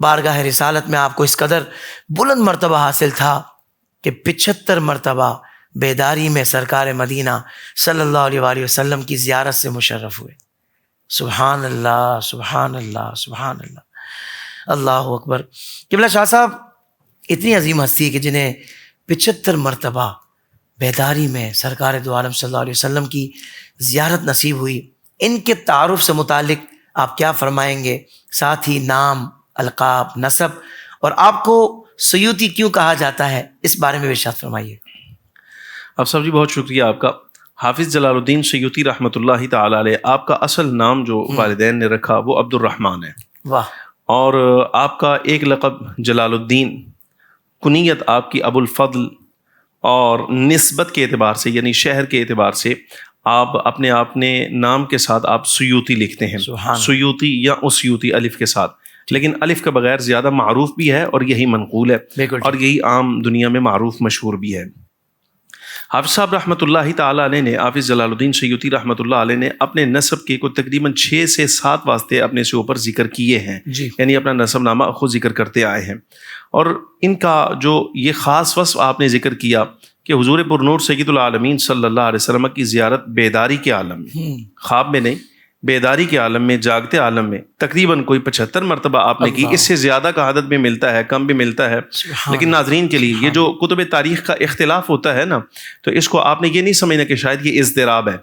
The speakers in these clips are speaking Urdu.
بارگاہ رسالت میں آپ کو اس قدر بلند مرتبہ حاصل تھا کہ 75 مرتبہ بیداری میں سرکار مدینہ صلی اللہ علیہ وآلہ وسلم کی زیارت سے مشرف ہوئے. سبحان اللہ سبحان اللہ سبحان اللہ، اللہ اکبر. قبلہ شاہ صاحب اتنی عظیم ہستی کہ جنہیں 75 مرتبہ بیداری میں سرکار دو عالم صلی اللہ علیہ وسلم کی زیارت نصیب ہوئی، ان کے تعارف سے متعلق آپ کیا فرمائیں گے؟ ساتھ ہی نام، القاب، نسب، اور آپ کو سیوطی کیوں کہا جاتا ہے، اس بارے میں ارشاد فرمائیے. افسر جی بہت شکریہ آپ کا. حافظ جلال الدین سیوطی رحمۃ اللہ تعالی علیہ، آپ کا اصل نام جو والدین نے رکھا وہ عبد الرحمن ہے. واہ. اور آپ کا ایک لقب جلال الدین، کنیت آپ کی ابو الفضل، اور نسبت کے اعتبار سے یعنی شہر کے اعتبار سے آپ اپنے نام کے ساتھ آپ سیوطی لکھتے ہیں، سیوطی یا اسیوطی الف کے ساتھ، لیکن الف کے بغیر زیادہ معروف بھی ہے اور یہی منقول ہے اور یہی عام دنیا میں معروف مشہور بھی ہے. حافظ صاحب رحمۃ اللہ تعالیٰ علیہ نے، حافظ جلال الدین سیوطی رحمۃ اللہ علیہ نے اپنے نسب کے کو تقریباً 6 سے 7 واسطے اپنے سے اوپر ذکر کیے ہیں، یعنی اپنا نسب نامہ خود ذکر کرتے آئے ہیں. اور ان کا جو یہ خاص وصف آپ نے ذکر کیا کہ حضور پرنور سید العالمین صلی اللہ علیہ وسلم کی زیارت بیداری کے عالم میں، خواب میں نہیں، بیداری کے عالم میں، جاگتے عالم میں تقریباً کوئی 75 مرتبہ آپ نے کی. اس سے زیادہ کا عدد بھی ملتا ہے، کم بھی ملتا ہے، لیکن ناظرین کے لیے یہ جو کتب تاریخ کا اختلاف ہوتا ہے نا، تو اس کو آپ نے یہ نہیں سمجھنا کہ شاید یہ اضطراب ہے.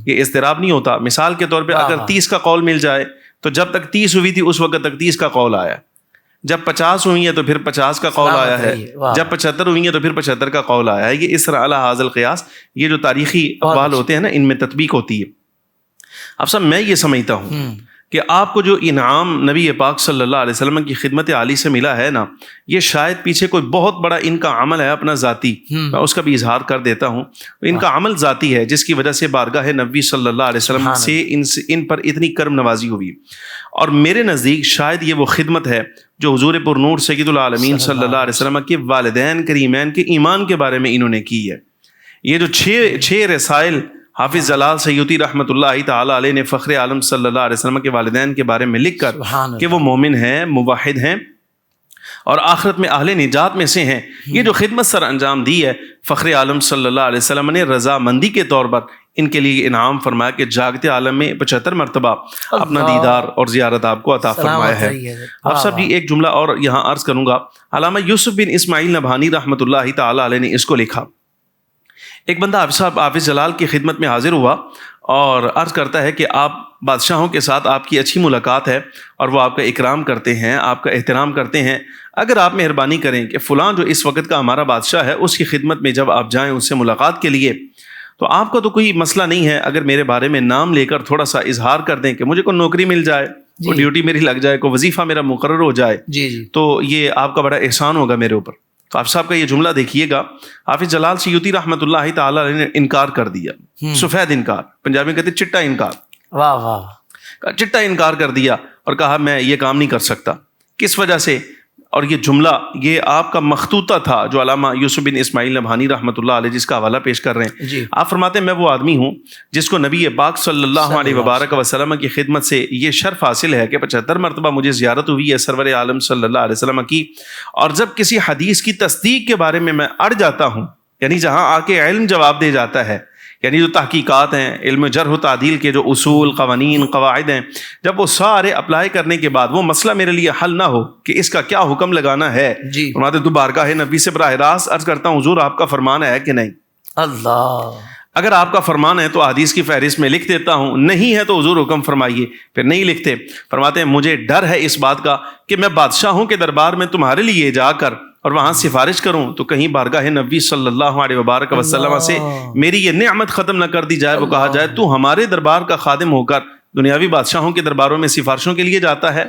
یہ اضطراب نہیں ہوتا. مثال کے طور پہ اگر 30 کا قول مل جائے تو جب تک 30 ہوئی تھی اس وقت تک 30 کا قول آیا، جب 50 ہوئی ہیں تو پھر 50 کا قول آیا ہے، جب 75 ہوئی ہیں تو پھر 75 کا قول آیا ہے. یہ اس طرح علی ھذا القیاس، یہ جو تاریخی اقوال ہوتے ہیں نا، ان میں تطبیق ہوتی ہے. اب صاحب میں یہ سمجھتا ہوں کہ آپ کو جو انعام نبی پاک صلی اللہ علیہ وسلم کی خدمت عالی سے ملا ہے نا، یہ شاید پیچھے کوئی بہت بڑا ان کا عمل ہے اپنا ذاتی، میں اس کا بھی اظہار کر دیتا ہوں. ان کا عمل ذاتی ہے جس کی وجہ سے بارگاہ نبی صلی اللہ علیہ وسلم سے ان پر اتنی کرم نوازی ہوئی. اور میرے نزدیک شاید یہ وہ خدمت ہے جو حضور پرنور سید العالمین صلی اللہ علیہ وسلم کے والدین کریمین کے ایمان کے بارے میں انہوں نے کی ہے. یہ جو 6 رسائل حافظ جلال سیوطی رحمۃ اللہ تعالی علیہ نے فخر عالم صلی اللہ علیہ وسلم کے والدین کے بارے میں لکھ کر کہ وہ مومن ہیں، موحد ہیں اور آخرت میں اہل نجات میں سے ہیں، یہ جو خدمت سر انجام دی ہے، فخر عالم صلی اللہ علیہ وسلم نے رضامندی کے طور پر ان کے لیے انعام فرمایا کہ جاگتے عالم میں 75 مرتبہ اپنا دیدار اور زیارت آپ کو عطا فرمایا ہے. اب سب جی ایک جملہ اور یہاں عرض کروں گا. علامہ یوسف بن اسماعیل نبھانی رحمۃ اللہ تعالی علیہ نے اس کو لکھا. ایک بندہ حافظ جلال کی خدمت میں حاضر ہوا اور عرض کرتا ہے کہ آپ بادشاہوں کے ساتھ آپ کی اچھی ملاقات ہے اور وہ آپ کا اکرام کرتے ہیں، آپ کا احترام کرتے ہیں. اگر آپ مہربانی کریں کہ فلاں جو اس وقت کا ہمارا بادشاہ ہے، اس کی خدمت میں جب آپ جائیں اس سے ملاقات کے لیے، تو آپ کا تو کوئی مسئلہ نہیں ہے اگر میرے بارے میں نام لے کر تھوڑا سا اظہار کر دیں کہ مجھے کوئی نوکری مل جائے، کوئی ڈیوٹی میری لگ جائے، کوئی وظیفہ میرا مقرر ہو جائے، تو یہ آپ کا بڑا احسان ہوگا میرے اوپر. تو آپ صاحب کا یہ جملہ دیکھیے گا. حافظ جلال سیوطی رحمۃ اللہ تعالی علیہ نے انکار کر دیا، سفید انکار، پنجابی میں کہتے ہیں چٹا انکار. واہ واہ. چٹا انکار کر دیا اور کہا میں یہ کام نہیں کر سکتا. کس وجہ سے؟ اور یہ جملہ یہ آپ کا مخطوطہ تھا جو علامہ یوسف بن اسماعیل نبھانی رحمۃ اللہ علیہ جس کا حوالہ پیش کر رہے ہیں. آپ فرماتے ہیں میں وہ آدمی ہوں جس کو نبی پاک صلی اللہ علیہ وبارک وسلم کی خدمت سے یہ شرف حاصل ہے کہ 75 مرتبہ مجھے زیارت ہوئی ہے سرور عالم صلی اللہ علیہ وسلم کی. اور جب کسی حدیث کی تصدیق کے بارے میں اڑ جاتا ہوں، یعنی جہاں آ کے علم جواب دے جاتا ہے، یعنی جو تحقیقات ہیں، علم جرح و تعدیل کے جو اصول، قوانین، قواعد ہیں، جب وہ سارے اپلائی کرنے کے بعد وہ مسئلہ میرے لیے حل نہ ہو کہ اس کا کیا حکم لگانا ہے، فرماتے تو بارگاہ نبی سے براہ راست عرض کرتا ہوں حضور آپ کا فرمان ہے کہ نہیں. اللہ، اگر آپ کا فرمان ہے تو حدیث کی فہرست میں لکھ دیتا ہوں، نہیں ہے تو حضور حکم فرمائیے. پھر نہیں لکھتے. فرماتے ہیں مجھے ڈر ہے اس بات کا کہ میں بادشاہوں کے دربار میں تمہارے لیے جا کر اور وہاں سفارش کروں تو کہیں بارگاہ نبی صلی اللہ علیہ وبارک وسلم سے میری یہ نعمت ختم نہ کر دی جائے. وہ کہا جائے تو ہمارے دربار کا خادم ہو کر دنیاوی بادشاہوں کے درباروں میں سفارشوں کے لیے جاتا ہے.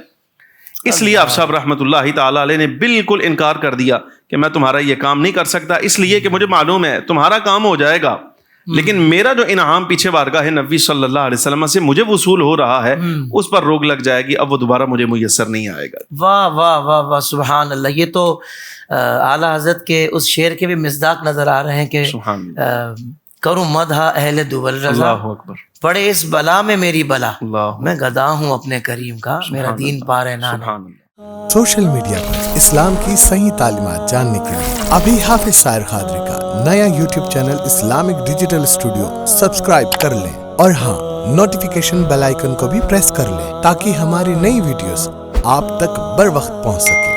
اس لیے آپ صاحب رحمۃ اللہ تعالی علیہ نے بالکل انکار کر دیا کہ میں تمہارا یہ کام نہیں کر سکتا، اس لیے کہ مجھے معلوم ہے تمہارا کام ہو جائے گا، لیکن میرا جو انعام پیچھے بارگاہ نبی صلی اللہ علیہ وسلم سے مجھے وصول ہو رہا ہے اس پر روک لگ جائے گی، اب وہ دوبارہ مجھے میسر نہیں آئے گا. واہ واہ واہ واہ، سبحان اللہ. یہ تو اعلیٰ حضرت کے اس شعر کے بھی مصداق نظر آ رہے ہیں کہ کروں مدح اہل دول رضا، اللہ اکبر، پڑے اس بلا میں میری بلا، میں گدا ہوں اپنے کریم کا، میرا دین پار ہے نانا. سوشل میڈیا پر اسلام کی صحیح تعلیمات جاننے کے لیے ابھی حافظ سائر قادری کا نیا YouTube channel Islamic digital studio subscribe کر لیں، اور ہاں نوٹیفیکیشن بیل آئیکن کو بھی پریس کر لیں تاکہ ہماری نئی ویڈیوز آپ تک بر وقت پہنچ سکے۔